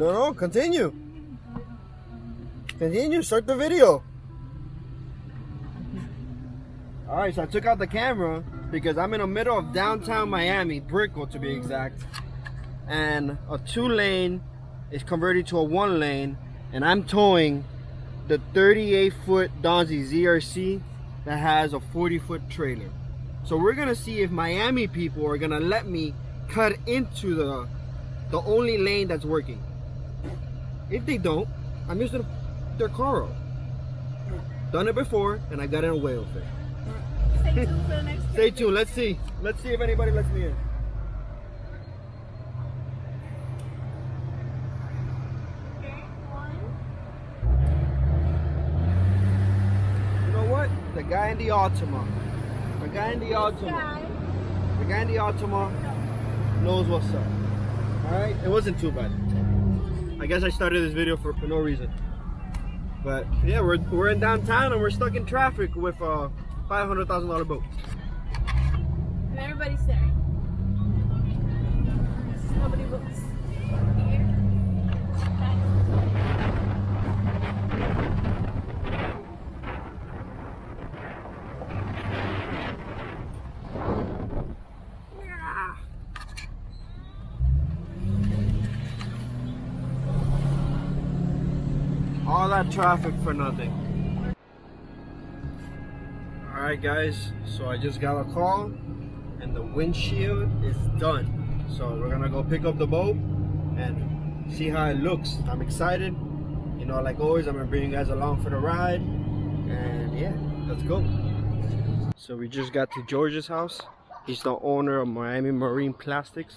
No, continue. Continue, start the video. Alright, so I took out the camera because I'm in the middle of downtown Miami, Brickell to be exact. And a 2-lane is converted to a 1-lane, and I'm towing the 38-foot Donzi ZRC that has a 40-foot trailer. So we're gonna see if Miami people are gonna let me cut into the only lane that's working. If they don't, I'm using their car. Done it before, and I got away with it. Stay tuned for the next Stay tuned. Let's see if anybody lets me in. You know what? The guy in the Altima. The guy in the Altima knows what's up. Alright? It wasn't too bad. I guess I started this video for no reason. But yeah, we're in downtown and we're stuck in traffic with a $500,000 boat. And everybody's staring. Nobody looks here. All that traffic for nothing. Alright guys, so I just got a call and the windshield is done. So we're gonna go pick up the boat and see how it looks. I'm excited. You know, like always, I'm gonna bring you guys along for the ride. And yeah, let's go. So we just got to George's house. He's the owner of Miami Marine Plastics.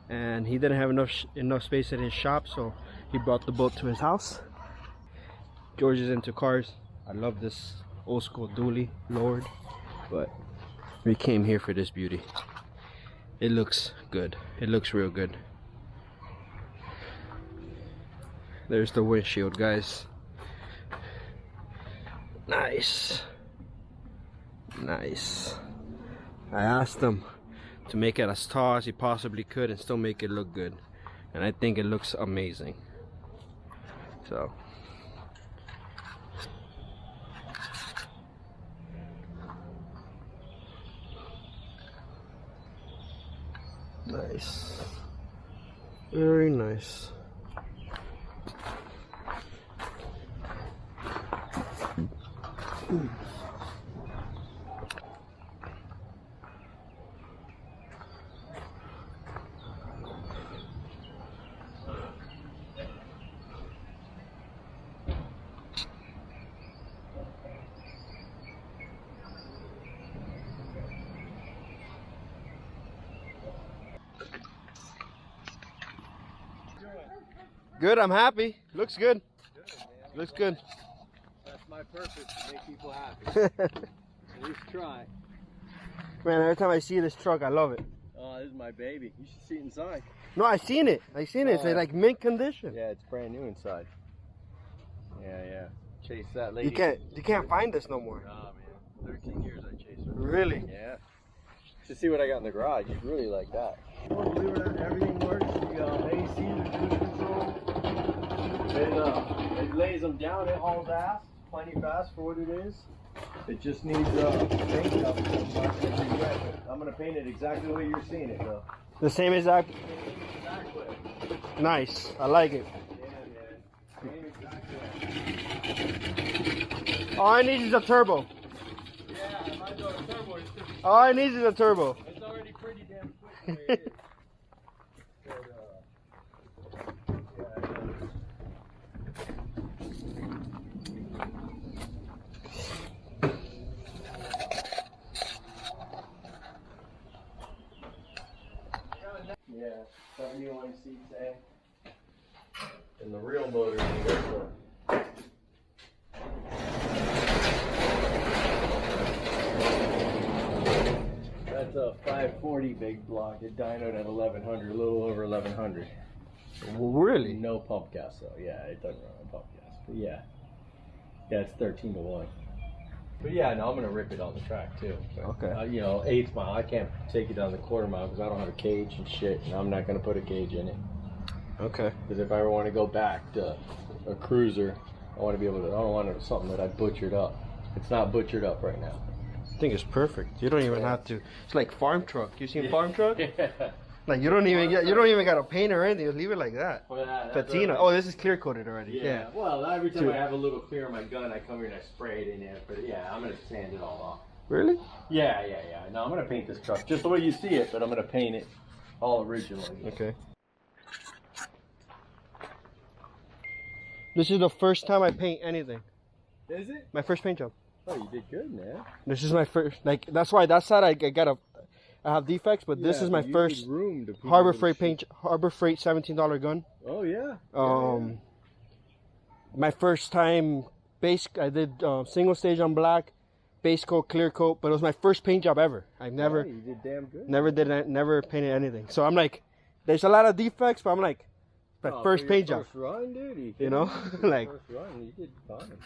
And he didn't have enough space in his shop, so he brought the boat to his house. George is into cars. I love this old school dually Lord, but we came here for this beauty. It looks good. It looks real good. There's the windshield, guys. Nice. Nice. I asked him to make it as tall as he possibly could and still make it look good, and I think it looks amazing. So nice, very nice. Good, I'm happy. Looks good. Looks good. That's my purpose, to make people happy. At least try. Man, every time I see this truck, I love it. Oh, this is my baby. You should see it inside. No, I seen it. I seen it. It's like mint condition. Yeah, it's brand new inside. Yeah. Chase that lady. You can't find this no more. Oh man, 13 years I chased her. Really? Yeah. Just see what I got in the garage. You'd really like that. Believe it or not, everything works. You got AC, the cruise control. It lays them down. It hauls ass plenty fast for what it is. It just needs paint up. I'm gonna paint it exactly the way you're seeing it, though. The same exact. Exactly. Nice. I like it. Yeah, man. Same exactly. All I need is a turbo. Yeah, I might go a turbo. All I need is a turbo. It's already pretty damn quick the way it is. Yeah, 71 seats, eh? And the real motor is this one. That's a 540 big block. It dynoed at 1100, a little over 1100. Really? No pump gas though. Yeah, it doesn't run on pump gas. But yeah. Yeah, it's 13 to 1. But yeah, no, I'm gonna rip it on the track too. But, Okay. you know, 1/8 mile. I can't take it down the 1/4 mile because I don't have a cage and shit, and I'm not gonna put a cage in it. Okay. Because if I ever want to go back to a cruiser, I want to be able to. I don't want something that I butchered up. It's not butchered up right now. I think it's perfect. You don't even have to. It's like farm truck. You seen farm truck? Yeah. Like you don't even got to paint or anything. Just leave it like that. Well, Patina. Oh, this is clear coated already. Yeah. Well, every time I have a little clear on my gun, I come here and I spray it in there. But yeah, I'm gonna sand it all off. Really? Yeah. No, I'm gonna paint this truck just the way you see it, but I'm gonna paint it all originally. Okay. This is the first time I paint anything. Is it? My first paint job. Oh, you did good, man. This is my first. Like that's why that side I have defects, but this is my first Harbor Freight $17 gun. Oh yeah. My first time base. I did single stage on black, base coat, clear coat, but it was my first paint job ever. I never. You did damn good. Never painted anything. So I'm like, there's a lot of defects, but I'm like, my first paint job. First run, dude. You know, like. First run, you did fine.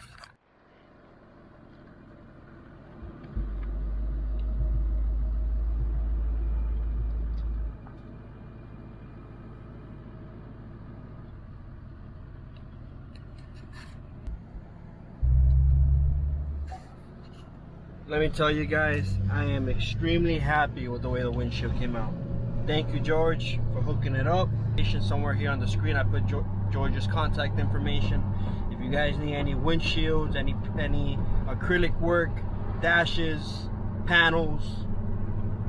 Let me tell you guys, I am extremely happy with the way the windshield came out. Thank you, George, for hooking it up. Somewhere here on the screen, I put George's contact information. If you guys need any windshields, any acrylic work, dashes, panels,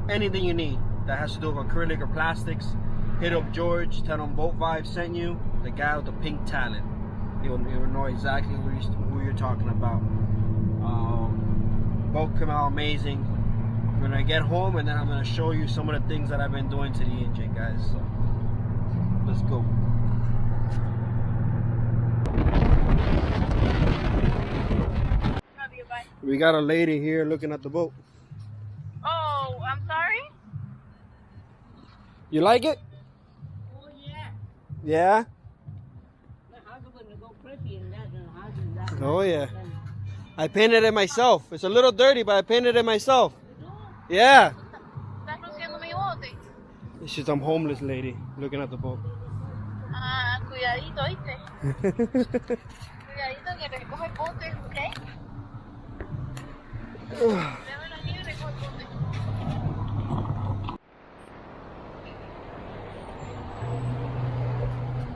anything you need that has to do with acrylic or plastics, hit up George. Tell him Boat Vibes sent you. The guy with the pink talent. He'll know exactly who you're talking about. Boat came out amazing. I'm gonna get home and then I'm gonna show you some of the things that I've been doing to the engine, guys. So let's go. We got a lady here looking at the boat. Oh, I'm sorry? You like it? Oh, yeah. Yeah? Oh yeah. I painted it myself. It's a little dirty, but I painted it myself. Yeah. ¿Estás luciendo mi bote? This is some homeless lady looking at the boat. Ah, cuidadito, ¿oíste? Cuidadito que te coge el bote, ¿ok? Déjame la nieve y recoge el bote.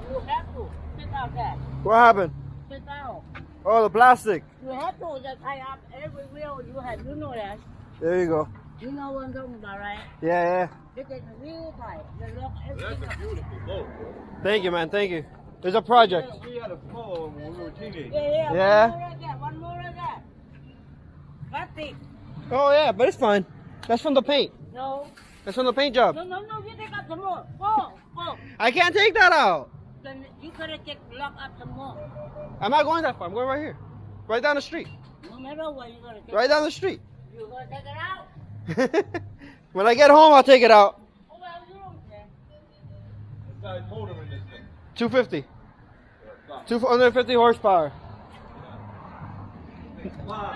You have to sit out that. What happened? Sit down. Oh, the plastic. You have to just tie up every wheel you have. You know that. There you go. You know what I'm talking about, right? Yeah. It is real tight. They lock everything up. Beautiful boat. Thank you, man. Thank you. There's a project. We had a flow when we were teenagers. Yeah. One more like that. Plastic. Oh yeah, but it's fine. That's from the paint. No. That's from the paint job. No. You take out some more. Go. I can't take that out. Then you gotta lock up some more. I'm not going that far. I'm going right here. Right down the street. No matter what, you gotta take Right down the street. You gonna take it out? When I get home, I'll take it out. Oh, well, you don't care. This guy's motor in this thing. 250. 250 horsepower.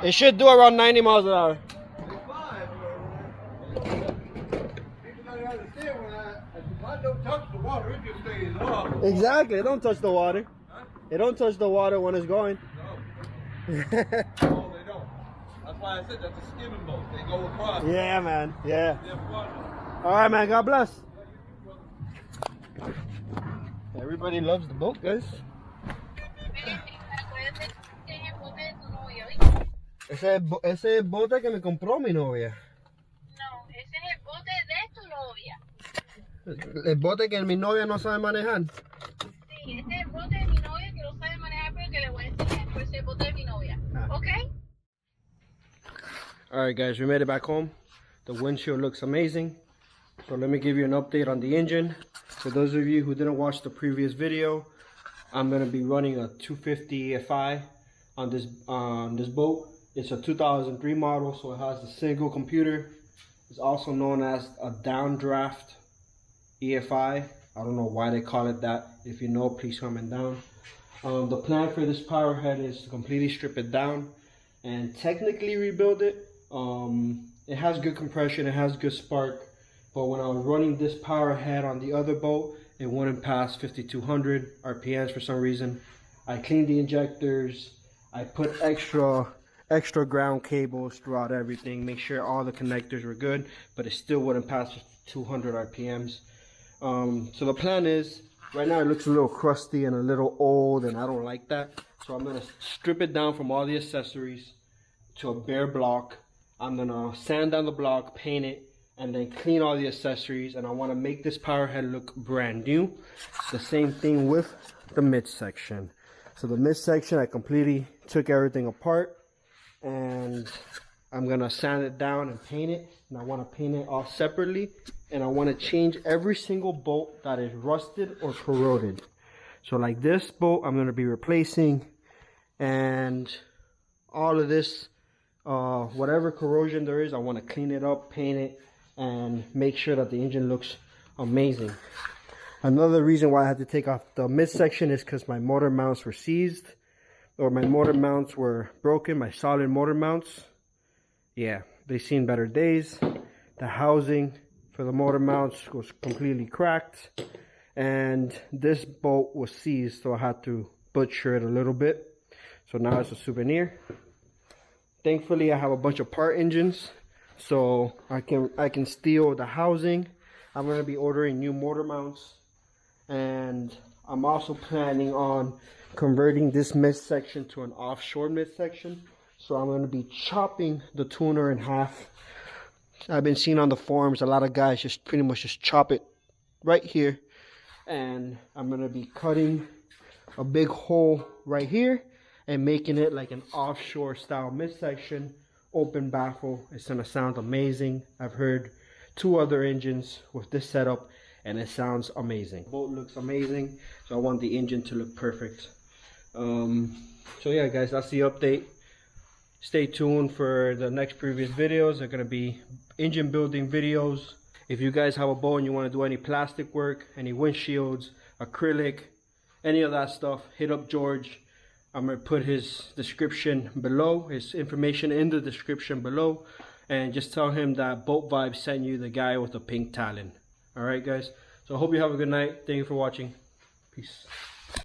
It should do around 90 miles an hour. Don't touch the water, it just stays off. Exactly. It don't touch the water. It don't touch the water when it's going. No. No, they don't. That's why I said that's a skimming boat. They go across. Yeah, man. Yeah. All right, man. God bless. Everybody loves the boat, guys. Ese es el bote que me compró mi novia. No, ese es el bote de tu novia. El bote que mi novia no sabe manejar. Sí, ese es el bote de mi novia que no sabe manejar, pero que le voy a enseñar. Pues el bote de mi novia. Okay? Alright guys, we made it back home. The windshield looks amazing. So let me give you an update on the engine. For those of you who didn't watch the previous video, I'm going to be running a 250 EFI on this boat. It's a 2003 model, so it has a single computer. It's also known as a downdraft EFI. I don't know why they call it that. If you know, please comment down. The plan for this power head is to completely strip it down and technically rebuild it. It has good compression, it has good spark, but when I was running this power head on the other boat, it wouldn't pass 5200 RPMs for some reason. I cleaned the injectors. I put extra ground cables throughout everything, make sure all the connectors were good, but it still wouldn't pass 200 RPMs. So the plan is, right now it looks a little crusty and a little old, and I don't like that. So I'm gonna strip it down from all the accessories to a bare block. I'm gonna sand down the block, paint it, and then clean all the accessories, and I wanna make this power head look brand new. The same thing with the midsection. So the midsection, I completely took everything apart, and I'm gonna sand it down and paint it. And I wanna paint it all separately, and I wanna change every single bolt that is rusted or corroded. So like this bolt, I'm gonna be replacing, and all of this, whatever corrosion there is, I wanna clean it up, paint it, and make sure that the engine looks amazing. Another reason why I had to take off the midsection is because my motor mounts were seized, or my motor mounts were broken, my solid motor mounts. Yeah, they've seen better days. The housing for the motor mounts was completely cracked, and this bolt was seized, so I had to butcher it a little bit. So now it's a souvenir. Thankfully, I have a bunch of part engines, so I can steal the housing. I'm gonna be ordering new motor mounts, and I'm also planning on converting this midsection to an offshore midsection. So I'm gonna be chopping the tuner in half. I've been seeing on the forums a lot of guys just pretty much just chop it right here, and I'm gonna be cutting a big hole right here and making it like an offshore style midsection, open baffle. It's gonna sound amazing. I've heard 2 other engines with this setup, and it sounds amazing. Boat looks amazing, so I want the engine to look perfect. So yeah guys, that's the update. Stay tuned for the next previous videos. They're gonna be engine building videos. If you guys have a boat and you want to do any plastic work, any windshields, acrylic, any of that stuff, hit up George. I'm gonna put his description below, his information in the description below, and just tell him that Boat Vibes sent you the guy with the pink talon. Alright guys, so I hope you have a good night. Thank you for watching. Peace.